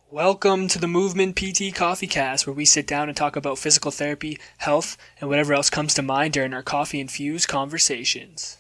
Welcome to the Movement PT Coffee Cast, where we sit down and talk about physical therapy, health, and whatever else comes to mind during our coffee-infused conversations.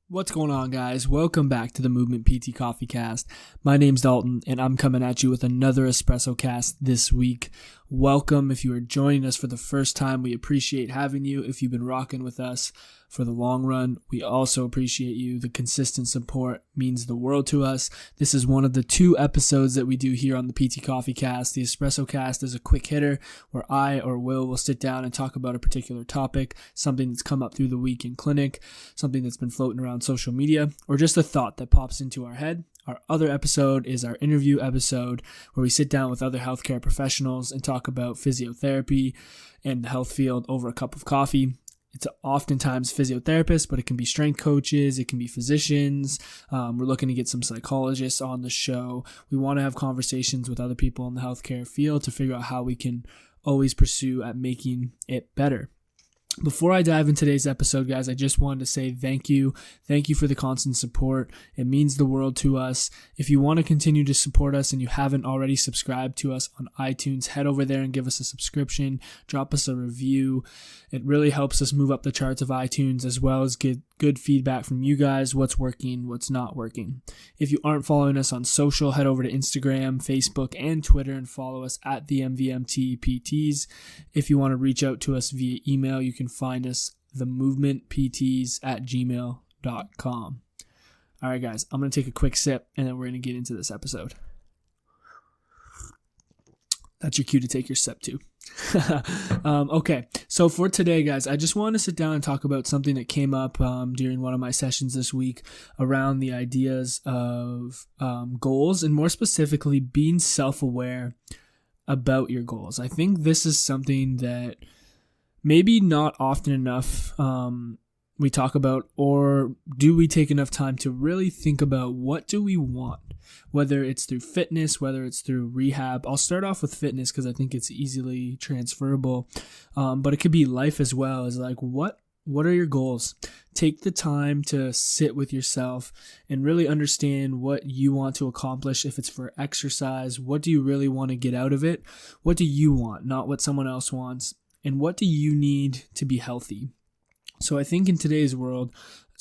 What's going on, guys? Welcome back to the Movement PT Coffee Cast. My name's Dalton, and I'm coming at you with another EspressoCast this week. Welcome. If you are joining us for the first time, we appreciate having you. If you've been rocking with us for the long run, we also appreciate you. The consistent support means the world to us. This is one of the 2 episodes that we do here on the PT Coffee Cast. The EspressoCast is a quick hitter where I or will sit down and talk about a particular topic, something that's come up through the week in clinic, something that's been floating around social media, or just a thought that pops into our head. Our other episode is our interview episode where we sit down with other healthcare professionals and talk about physiotherapy and the health field over a cup of coffee. It's oftentimes physiotherapists, but it can be strength coaches, it can be physicians. We're looking to get some psychologists on the show. We want to have conversations with other people in the healthcare field to figure out how we can always pursue at making it better. Before I dive into today's episode, guys, I just wanted to say thank you. Thank you for the constant support. It means the world to us. If you want to continue to support us and you haven't already subscribed to us on iTunes, head over there and give us a subscription. Drop us a review. It really helps us move up the charts of iTunes, as well as get good feedback from you guys, what's working, what's not working. If you aren't following us on social, head over to Instagram, Facebook, and Twitter and follow us at the MVMTPTs. If you want to reach out to us via email, you can find us themovementpts@gmail.com. All right, guys, I'm going to take a quick sip and then we're going to get into this episode. That's your cue to take your sip too. Okay, so for today, guys, I just want to sit down and talk about something that came up during one of my sessions this week around the ideas of goals, and more specifically being self-aware about your goals. I think this is something that maybe not often enough we talk about, or do we take enough time to really think about what do we want, whether it's through fitness, whether it's through rehab. I'll start off with fitness because I think it's easily transferable, but it could be life as well. Is like, what are your goals? Take the time to sit with yourself and really understand what you want to accomplish. If it's for exercise, what do you really want to get out of it? What do you want, not what someone else wants? And what do you need to be healthy? So I think in today's world,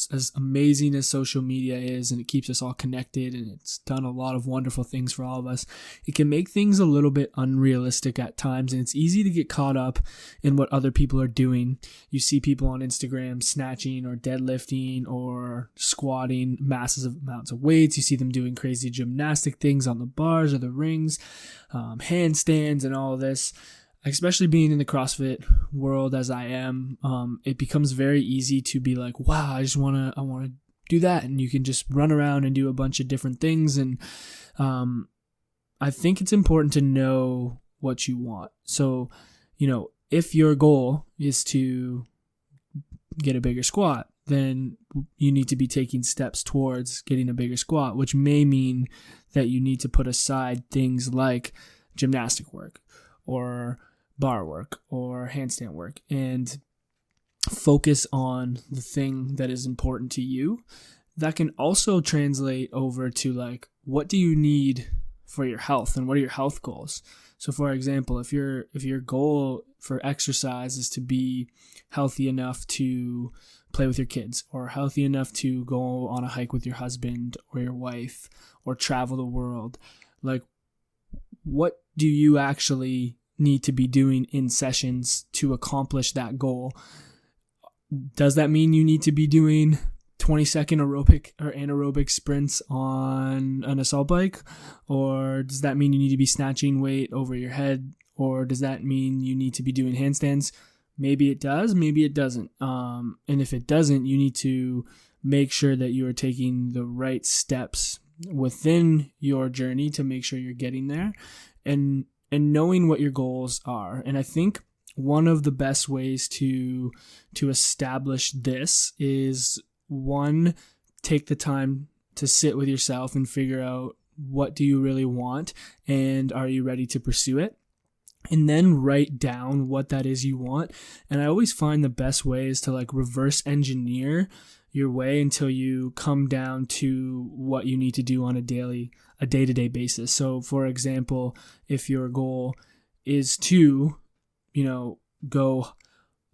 as amazing as social media is, and it keeps us all connected, and it's done a lot of wonderful things for all of us, it can make things a little bit unrealistic at times, and it's easy to get caught up in what other people are doing. You see people on Instagram snatching or deadlifting or squatting massive amounts of weights. You see them doing crazy gymnastic things on the bars or the rings, handstands and all of this. Especially being in the CrossFit world as I am, it becomes very easy to be like, wow, I want to do that. And you can just run around and do a bunch of different things. And I think it's important to know what you want. So, if your goal is to get a bigger squat, then you need to be taking steps towards getting a bigger squat, which may mean that you need to put aside things like gymnastic work or bar work or handstand work and focus on the thing that is important to you. That can also translate over to like, what do you need for your health and what are your health goals? So for example, if your goal for exercise is to be healthy enough to play with your kids, or healthy enough to go on a hike with your husband or your wife, or travel the world, like, what do you actually need to be doing in sessions to accomplish that goal? Does that mean you need to be doing 20-second aerobic or anaerobic sprints on an assault bike? Or does that mean you need to be snatching weight over your head? Or does that mean you need to be doing handstands? Maybe it does, maybe it doesn't. And if it doesn't, you need to make sure that you are taking the right steps within your journey to make sure you're getting there, and knowing what your goals are. And I think one of the best ways to establish this is, one, take the time sit with yourself and figure out, what do you really want, and are you ready to pursue it? And then write down what that is you want. And I always find the best way is to like reverse engineer your way until you come down to what you need to do on a day-to-day basis. So for example, if your goal is to, go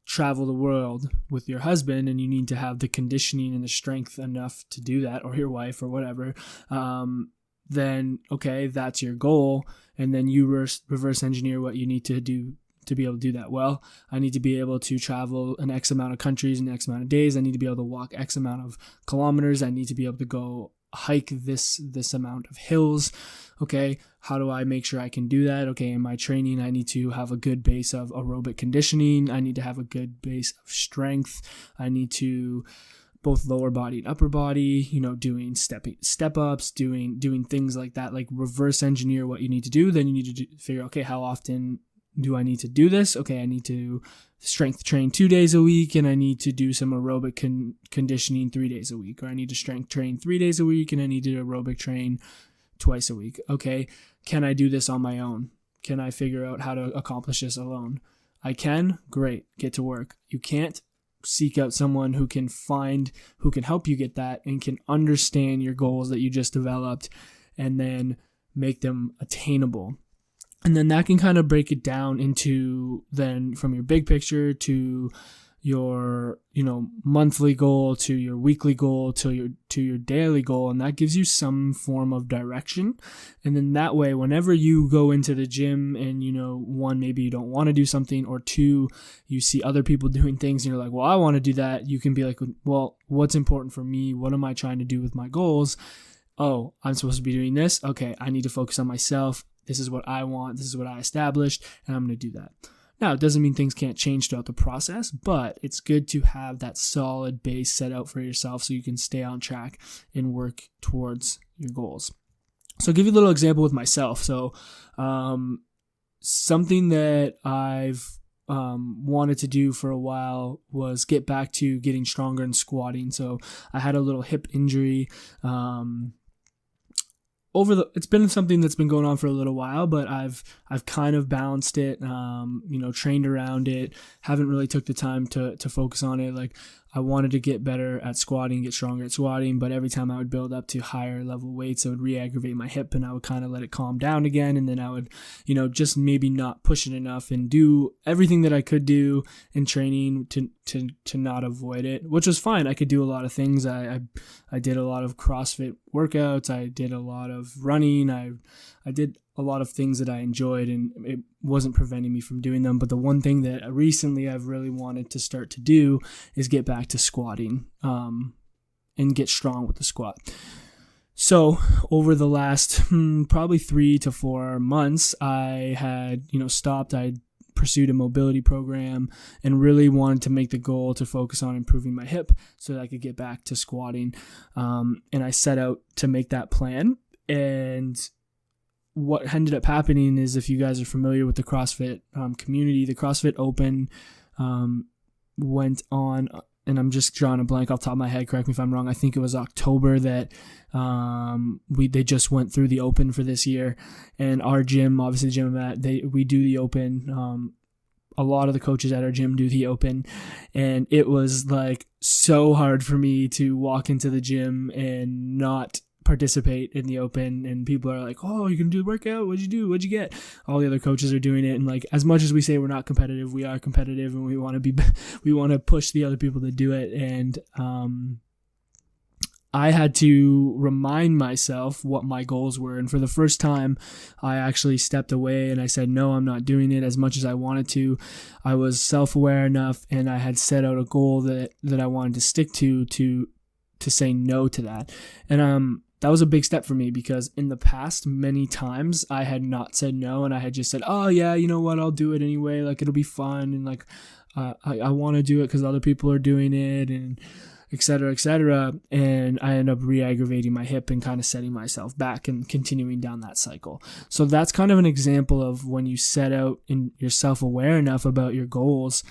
travel the world with your husband, and you need to have the conditioning and the strength enough to do that, or your wife or whatever, then okay, that's your goal. And then you reverse engineer what you need to do to be able to do that. Well, I need to be able to travel an X amount of countries in X amount of days. I need to be able to walk X amount of kilometers. I need to be able to go hike this amount of hills. Okay, how do I make sure I can do that? Okay, in my training, I need to have a good base of aerobic conditioning. I need to have a good base of strength. I need to both lower body and upper body, doing step ups, doing things like that, like reverse engineer what you need to do. Then you need to figure, okay, how often do I need to do this? Okay, I need to strength train 2 days a week, and I need to do some aerobic conditioning 3 days a week, or I need to strength train 3 days a week, and I need to aerobic train twice a week. Okay, can I do this on my own? Can I figure out how to accomplish this alone? I can, great, get to work. You can't, seek out someone who can help you get that and can understand your goals that you just developed, and then make them attainable. And then that can kind of break it down into then from your big picture to your, monthly goal, to your weekly goal, to your daily goal. And that gives you some form of direction. And then that way, whenever you go into the gym and, one, maybe you don't want to do something, or two, you see other people doing things and you're like, well, I want to do that. You can be like, well, what's important for me? What am I trying to do with my goals? Oh, I'm supposed to be doing this. Okay, I need to focus on myself. This is what I want. This is what I established, and I'm going to do that. Now, it doesn't mean things can't change throughout the process, but it's good to have that solid base set out for yourself so you can stay on track and work towards your goals. So I'll give you a little example with myself. So something that I've wanted to do for a while was get back to getting stronger in squatting. So I had a little hip injury. It's been something that's been going on for a little while, but I've kind of balanced it, trained around it, haven't really took the time to focus on it. Like, I wanted to get better at squatting, get stronger at squatting, but every time I would build up to higher level weights, it would re-aggravate my hip, and I would kind of let it calm down again. And then I would, just maybe not push it enough and do everything that I could do in training to not avoid it, which was fine. I could do a lot of things. I did a lot of CrossFit workouts. I did a lot of running. I did a lot of things that I enjoyed, and it wasn't preventing me from doing them. But the one thing that recently I've really wanted to start to do is get back to squatting, and get strong with the squat. So over the last probably 3 to 4 months, I had, stopped. I pursued a mobility program and really wanted to make the goal to focus on improving my hip so that I could get back to squatting. And I set out to make that plan. And what ended up happening is, if you guys are familiar with the CrossFit community, the CrossFit Open went on, and I'm just drawing a blank off the top of my head, correct me if I'm wrong, I think it was October that they just went through the Open for this year. And our gym, obviously the gym I'm at, we do the Open. A lot of the coaches at our gym do the Open, and it was like so hard for me to walk into the gym and not participate in the Open. And people are like, oh, you can do the workout, what'd you do, what'd you get? All the other coaches are doing it, and like, as much as we say we're not competitive, we are competitive, and we want to push the other people to do it. And I had to remind myself what my goals were. And for the first time, I actually stepped away and I said, no, I'm not doing it as much as I wanted to. I was self-aware enough, and I had set out a goal that I wanted to stick to say no to that. And that was a big step for me, because in the past, many times I had not said no, and I had just said, oh yeah, you know what, I'll do it anyway. Like, it'll be fun. And like, I want to do it because other people are doing it, and et cetera, et cetera. And I ended up re-aggravating my hip and kind of setting myself back and continuing down that cycle. So that's kind of an example of when you set out and you're self-aware enough about your goals,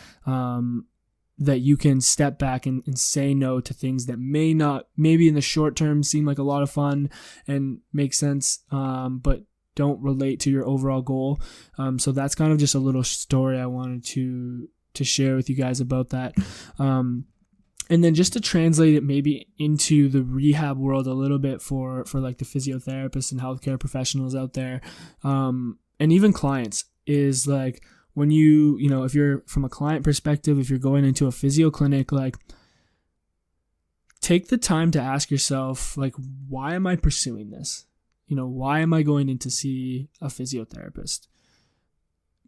that you can step back and say no to things that maybe in the short term seem like a lot of fun and make sense, but don't relate to your overall goal. So that's kind of just a little story I wanted to share with you guys about that. And then just to translate it maybe into the rehab world a little bit for like the physiotherapists and healthcare professionals out there, and even clients, is like, when if you're from a client perspective, if you're going into a physio clinic, like, take the time to ask yourself, like, why am I pursuing this? Why am I going in to see a physiotherapist?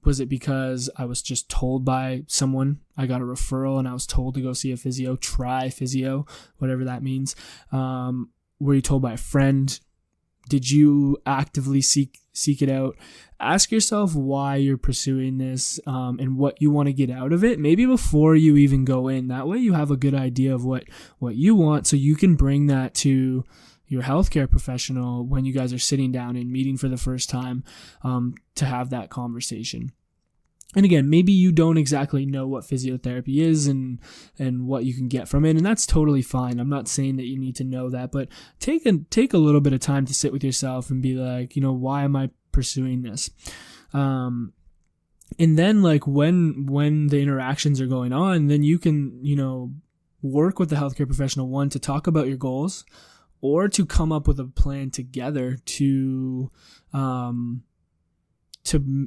Was it because I was just told by someone, I got a referral and I was told to go see a physio, try physio, whatever that means? Were you told by a friend? Did you actively seek it out? Ask yourself why you're pursuing this, and what you want to get out of it, maybe before you even go in. That way you have a good idea of what you want, so you can bring that to your healthcare professional when you guys are sitting down and meeting for the first time, to have that conversation. And again, maybe you don't exactly know what physiotherapy is and what you can get from it, and that's totally fine. I'm not saying that you need to know that, but take a little bit of time to sit with yourself and be like, why am I pursuing this? And then, like, when the interactions are going on, then you can, work with the healthcare professional, one, to talk about your goals, or to come up with a plan together to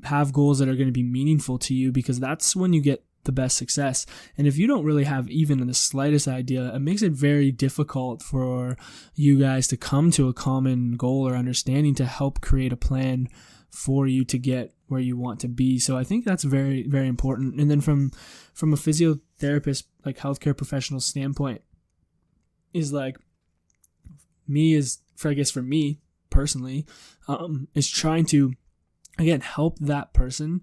have goals that are going to be meaningful to you, because that's when you get the best success. And if you don't really have even the slightest idea, it makes it very difficult for you guys to come to a common goal or understanding to help create a plan for you to get where you want to be. So I think that's very, very important. And then from a physiotherapist, like healthcare professional standpoint, is like, for me personally, is trying to, again, help that person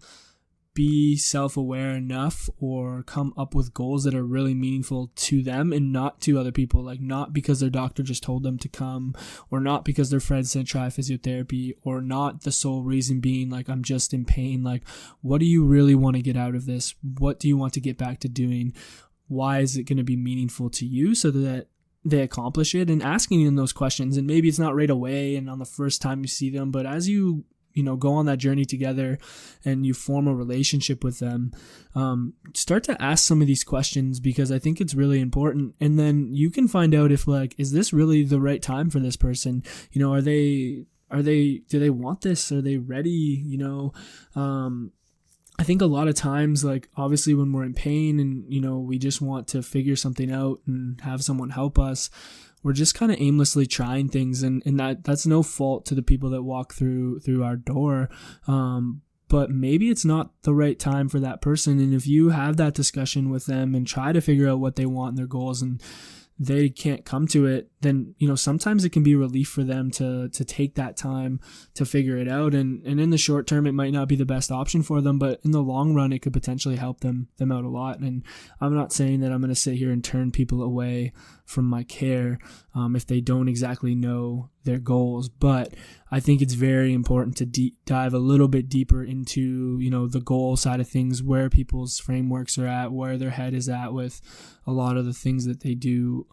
be self-aware enough or come up with goals that are really meaningful to them and not to other people. Like, not because their doctor just told them to come, or not because their friend said try physiotherapy, or not the sole reason being like, I'm just in pain. Like, what do you really want to get out of this? What do you want to get back to doing? Why is it going to be meaningful to you, so that they accomplish it? And asking them those questions, and maybe it's not right away and on the first time you see them, but as you go on that journey together and you form a relationship with them, start to ask some of these questions, because I think it's really important. And then you can find out if, like, is this really the right time for this person? Do they want this? Are they ready? I think a lot of times, like, obviously when we're in pain and, we just want to figure something out and have someone help us, we're just kind of aimlessly trying things, and that's no fault to the people that walk through our door. But maybe it's not the right time for that person. And if you have that discussion with them and try to figure out what they want and their goals, and they can't come to it, then, sometimes it can be relief for them to take that time to figure it out. And in the short term, it might not be the best option for them, but in the long run, it could potentially help them out a lot. And I'm not saying that I'm going to sit here and turn people away from my care if they don't exactly know their goals, but I think it's very important to dive a little bit deeper into, the goal side of things, where people's frameworks are at, where their head is at with a lot of the things that they do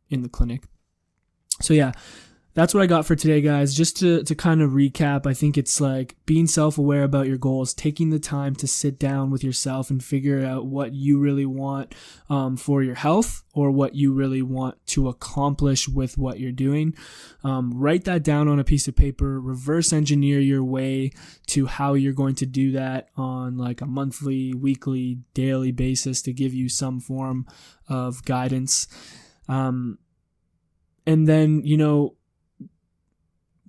in the clinic. So yeah, that's what I got for today, guys. Just to kind of recap, I think it's like being self-aware about your goals, taking the time to sit down with yourself and figure out what you really want for your health, or what you really want to accomplish with what you're doing. Write that down on a piece of paper, reverse engineer your way to how you're going to do that on like a monthly, weekly, daily basis to give you some form of guidance. And then,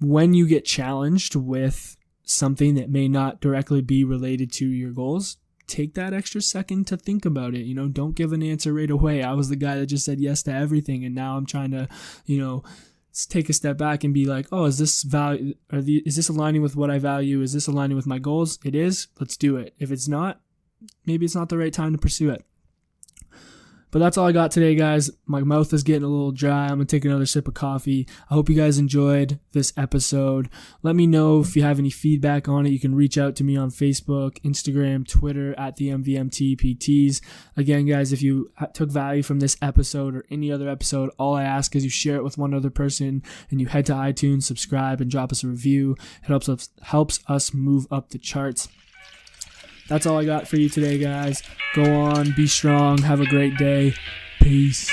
when you get challenged with something that may not directly be related to your goals, take that extra second to think about it. Don't give an answer right away. I was the guy that just said yes to everything, and now I'm trying to, take a step back and be like, oh, is this aligning with what I value? Is this aligning with my goals? It is. Let's do it. If it's not, maybe it's not the right time to pursue it. But that's all I got today, guys. My mouth is getting a little dry. I'm going to take another sip of coffee. I hope you guys enjoyed this episode. Let me know if you have any feedback on it. You can reach out to me on Facebook, Instagram, Twitter, at the MVMTPTs. Again, guys, if you took value from this episode or any other episode, all I ask is you share it with one other person and you head to iTunes, subscribe, and drop us a review. It helps us move up the charts. That's all I got for you today, guys. Go on, be strong, have a great day. Peace.